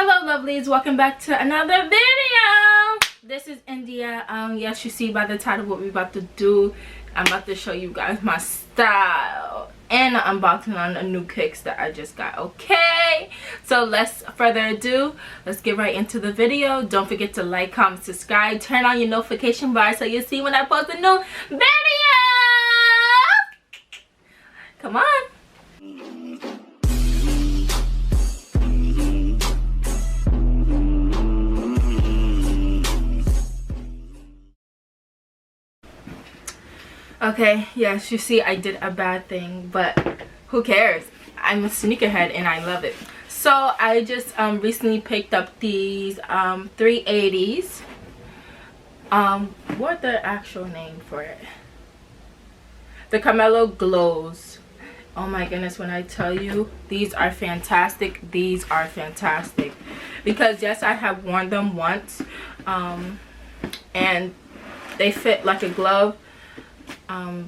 Hello lovelies, welcome back to another video. This is India. Yes, you see by the title what we're about to do. I'm about to show you guys my style and an unboxing on the new kicks that I just got. Okay, so let's further ado, let's get right into the video. Don't forget to like, comment, subscribe, turn on your notification bar so you see when I post a new video. Come on. Okay, yes, you see I did a bad thing, but who cares? I'm a sneakerhead and I love it. So I just recently picked up these 380s. What's the actual name for it? The Carmelo Glows. Oh my goodness, when I tell you, these are fantastic. These are fantastic. Because yes, I have worn them once. And they fit like a glove.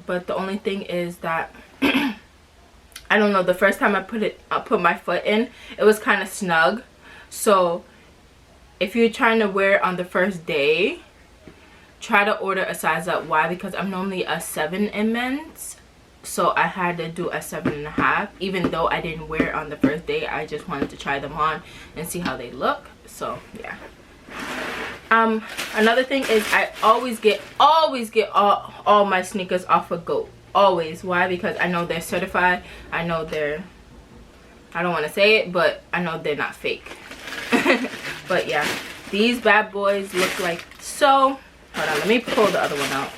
But the only thing is that I don't know, the first time I put my foot in, it was kind of snug. So if you're trying to wear it on the first day, try to order a size up. Why? Because I'm normally a 7 in men's, so I had to do a 7.5. Even though I didn't wear it on the first day, I just wanted to try them on and see how they look. So yeah. Another thing is I always get all my sneakers off of GOAT. Always. Why? Because I know they're certified. I know they're, I don't want to say it, but I know they're not fake. But yeah, these bad boys look like so. Hold on, let me pull the other one out.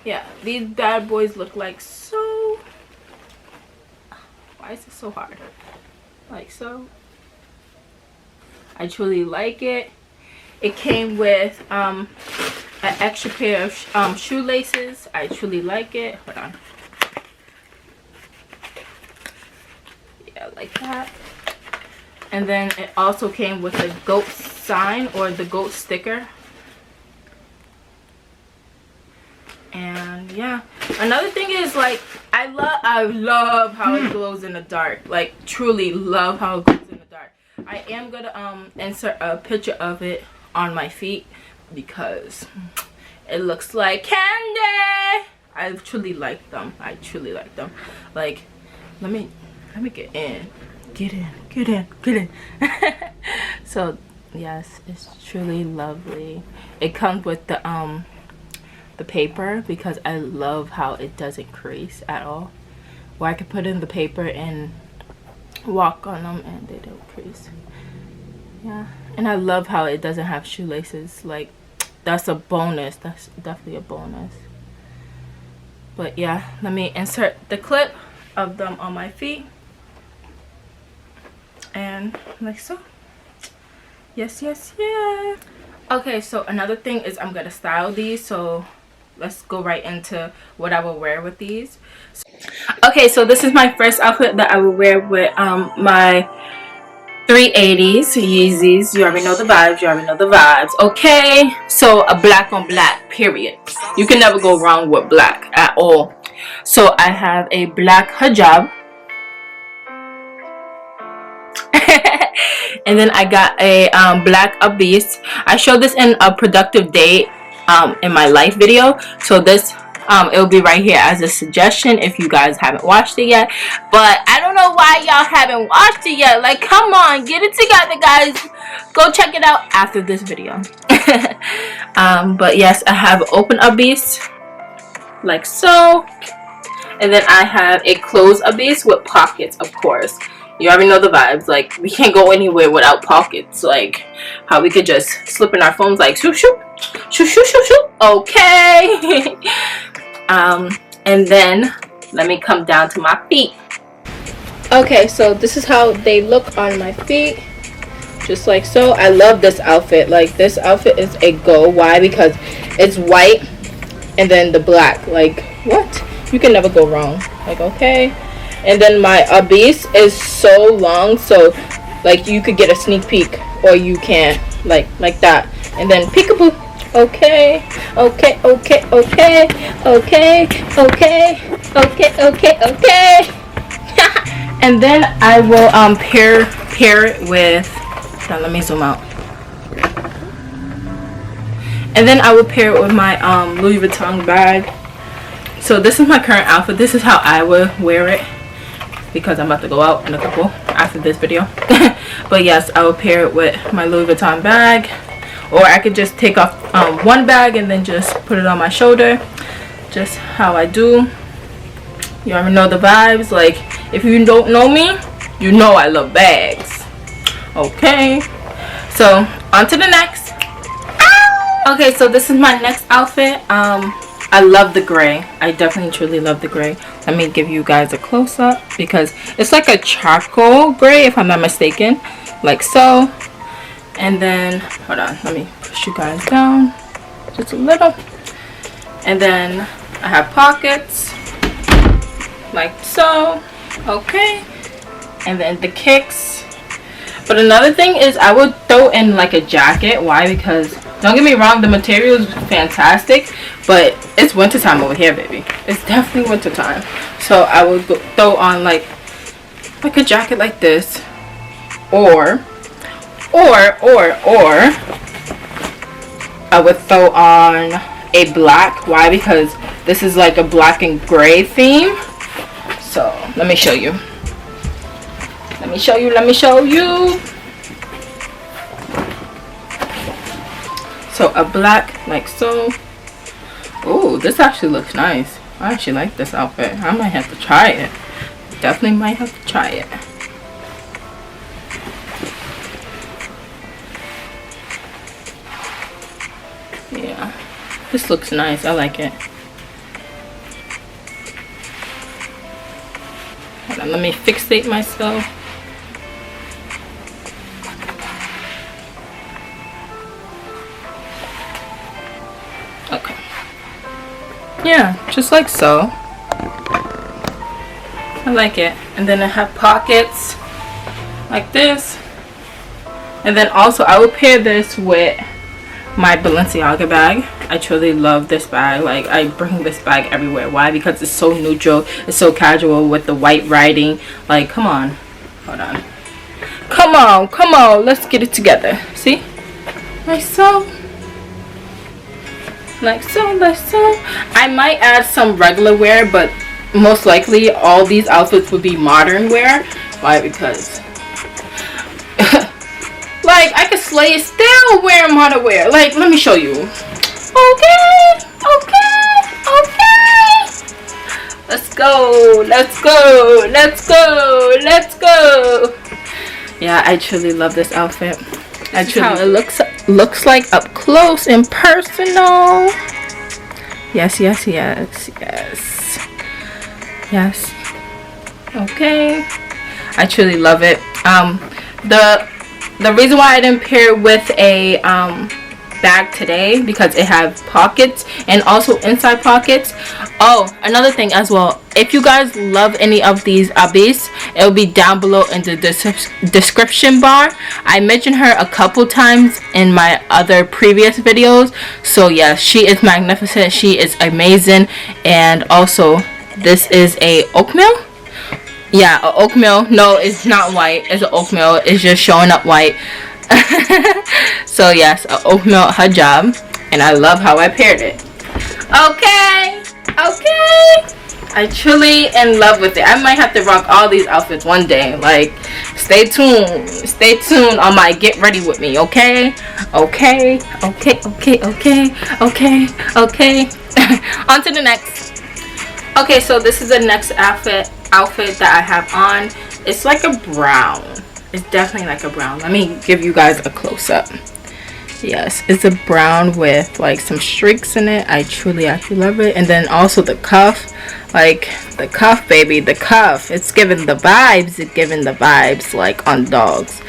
Yeah, these bad boys look like so. Why is it so hard? Like so. I truly like it. It came with an extra pair of shoelaces. I truly like it. Hold on. Yeah, like that. And then it also came with a GOAT sign or the GOAT sticker. And yeah, another thing is, like, I love how it glows in the dark. Like, truly love how it glows in the dark. I am gonna insert a picture of it on my feet because it looks like candy. I truly like them. I truly like them. Like, let me get in. Get in. So yes, it's truly lovely. It comes with the paper because I love how it doesn't crease at all. Where I could put in the paper and walk on them and they don't crease. Yeah, and I love how it doesn't have shoelaces. Like, that's a bonus. That's definitely a bonus. But yeah, let me insert the clip of them on my feet and like so. Yes. Okay, so another thing is I'm gonna style these, so let's go right into what I will wear with these. Okay, so this is my first outfit that I will wear with my 380s Yeezys. You already know the vibes. Okay, so a black on black, period. You can never go wrong with black at all. So I have a black hijab. And then I got a black abis. I showed this in a productive day in my life video, so this it'll be right here as a suggestion if you guys haven't watched it yet. But I don't know why y'all haven't watched it yet. Like, come on, get it together, guys. Go check it out after this video. But yes, I have open abis like so, and then I have a closed abis with pockets, of course. You already know the vibes. Like, we can't go anywhere without pockets. Like, how we could just slip in our phones like shoop shoop shoop shoop shoop shoop. Okay. And then let me come down to my feet. Okay, so this is how they look on my feet, just like so. I love this outfit. Like, this outfit is a go. Why? Because it's white and then the black. Like, what? You can never go wrong. Like, okay. And then my abis is so long, so like you could get a sneak peek, or you can't, like that. And then peekaboo. Okay. And then I will pair it with, let me zoom out. And then I will pair it with my Louis Vuitton bag. So this is my current outfit. This is how I would wear it, because I'm about to go out in a couple after this video. But yes, I will pair it with my Louis Vuitton bag, or I could just take off one bag and then just put it on my shoulder, just how I do. You already know the vibes. Like, if you don't know me, you know I love bags. Okay, so on to the next. Okay, so this is my next outfit. I love the gray. I definitely truly love the gray. Let me give you guys a close-up, because it's like a charcoal gray, if I'm not mistaken, like so. And then, hold on, let me push you guys down just a little. And then I have pockets like so. Okay, and then the kicks. But another thing is, I would throw in like a jacket. Why? Because don't get me wrong, the material is fantastic, but it's wintertime over here, baby. It's definitely wintertime. So I would throw on like a jacket like this, or I would throw on a black. Why? Because this is like a black and gray theme. So let me show you. Let me show you. So a black like so. Oh, this actually looks nice. I actually like this outfit. I might have to try it. Definitely might have to try it. Yeah, this looks nice. I like it. Hold on, let me fixate myself. Okay. Yeah, just like so. I like it. And then I have pockets like this. And then also I will pair this with my Balenciaga bag. I truly love this bag. Like, I bring this bag everywhere. Why? Because it's so neutral, it's so casual with the white writing. Like, come on, hold on, come on, let's get it together. See, like so, like so, like so. I might add some regular wear, but most likely all these outfits would be modern wear. Why? Because like, I could slay it still wearing modern wear. Like, let me show you. Okay. Let's go. Yeah, I truly love this outfit. I truly. How it looks like up close and personal. Yes. Okay. I truly love it. The reason why I didn't pair with a bag today, because it has pockets and also inside pockets. Oh, another thing as well, if you guys love any of these abis, it will be down below in the description bar. I mentioned her a couple times in my other previous videos. So yeah, she is magnificent, she is amazing. And also, this is a oatmeal. Yeah, an oatmeal. No, it's not white. It's an oatmeal. It's just showing up white. So yes, an oatmeal hijab, and I love how I paired it. Okay. I truly in love with it. I might have to rock all these outfits one day. Like, stay tuned on my get ready with me. Okay. Okay. On to the next. Okay, so this is the next outfit that I have on. It's like a brown. It's definitely like a brown. Let me give you guys a close-up. Yes, it's a brown with like some streaks in it. I truly actually love it. And then also the cuff, like the cuff, baby, the cuff. It's giving the vibes like on dogs.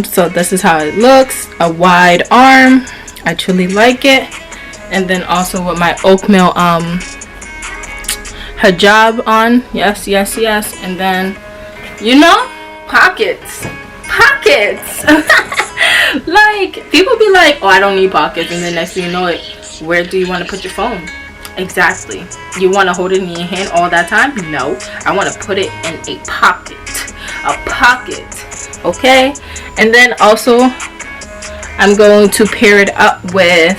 So this is how it looks. A wide arm. I truly like it. And then also with my oatmeal hijab on. Yes. And then, you know, pockets. Like, people be like, oh, I don't need pockets, and then next thing you know it, where do you want to put your phone? Exactly. You want to hold it in your hand all that time? No. I want to put it in a pocket. A pocket. Okay? And then also, I'm going to pair it up with,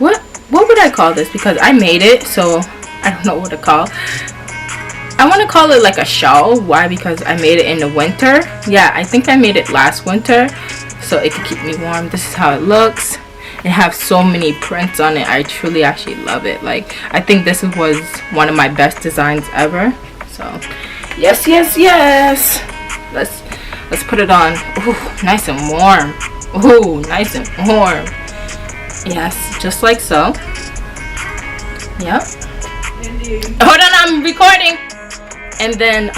what would I call this? Because I made it, so I don't know what to call. I want to call it like a shawl. Why? Because I made it in the winter. Yeah, I think I made it last winter, so it could keep me warm. This is how it looks. It has so many prints on it. I truly actually love it. Like, I think this was one of my best designs ever. So yes, yes, yes. Let's put it on. Ooh, nice and warm. Ooh, nice and warm. Yes, just like so. Yep. Hold on, I'm recording. And then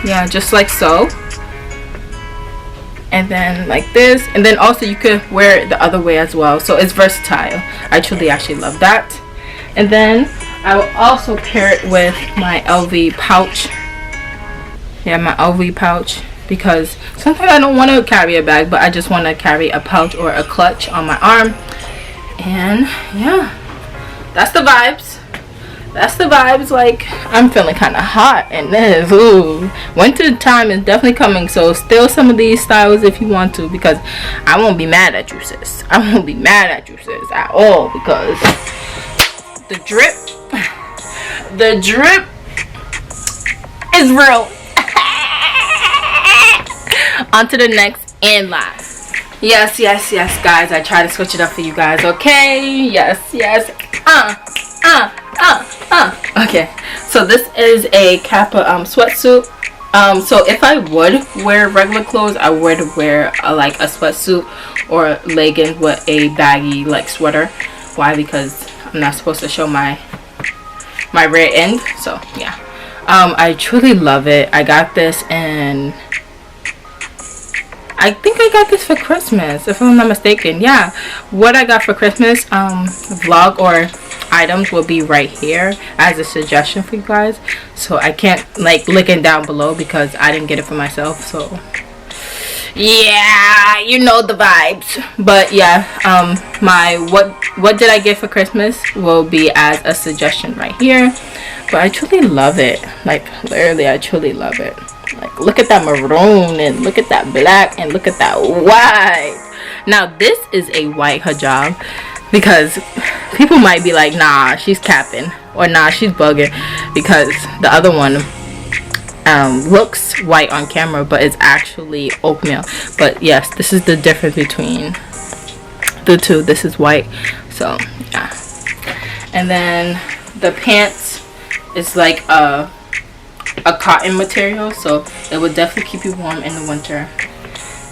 yeah, just like so. And then like this. And then also you could wear it the other way as well, so it's versatile. I truly actually love that. And then I will also pair it with my LV pouch. Yeah, my LV pouch, because sometimes I don't want to carry a bag, but I just want to carry a pouch or a clutch on my arm. And yeah, that's the vibes. That's the vibes. Like, I'm feeling kind of hot in this. Ooh, winter time is definitely coming, so steal some of these styles if you want to, because I won't be mad at you, sis. I won't be mad at you, sis, at all, because the drip is real. On to the next and last. Yes, yes, yes, guys. I try to switch it up for you guys, okay? Yes, yes. Okay, so this is a Kappa sweatsuit. So if I would wear regular clothes, I would wear like a sweatsuit or leggings with a baggy like sweater. Why? Because I'm not supposed to show my rear end. So yeah, I truly love it. I got this, and I think I got this for Christmas, if I'm not mistaken. Yeah, what I got for Christmas vlog or items will be right here as a suggestion for you guys, so I can't like link it down below because I didn't get it for myself. So yeah, you know the vibes. But yeah, my what did I get for Christmas will be as a suggestion right here. But I truly love it. Like, literally, I truly love it. Like, look at that maroon, and look at that black, and look at that white. Now this is a white hijab, because people might be like, nah, she's capping, or nah, she's bugging, because the other one looks white on camera, but it's actually oatmeal. But yes, this is the difference between the two. This is white. So yeah. And then the pants is like a cotton material, so it would definitely keep you warm in the winter.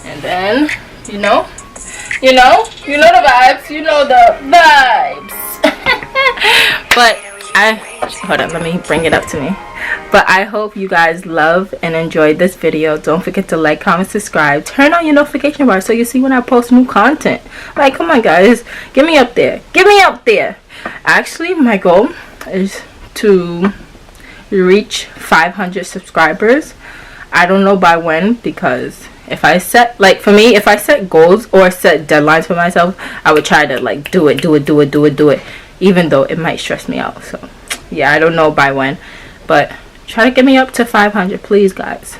And then you know the vibes, but hold on, let me bring it up to me. But I hope you guys love and enjoyed this video. Don't forget to like, comment, subscribe, turn on your notification bar so you see when I post new content. Like, come on guys, get me up there, Actually, my goal is to reach 500 subscribers. I don't know by when, because if I set, like, for me, if I set goals or set deadlines for myself, I would try to like do it, even though it might stress me out. So yeah, I don't know by when, but try to get me up to 500, please guys.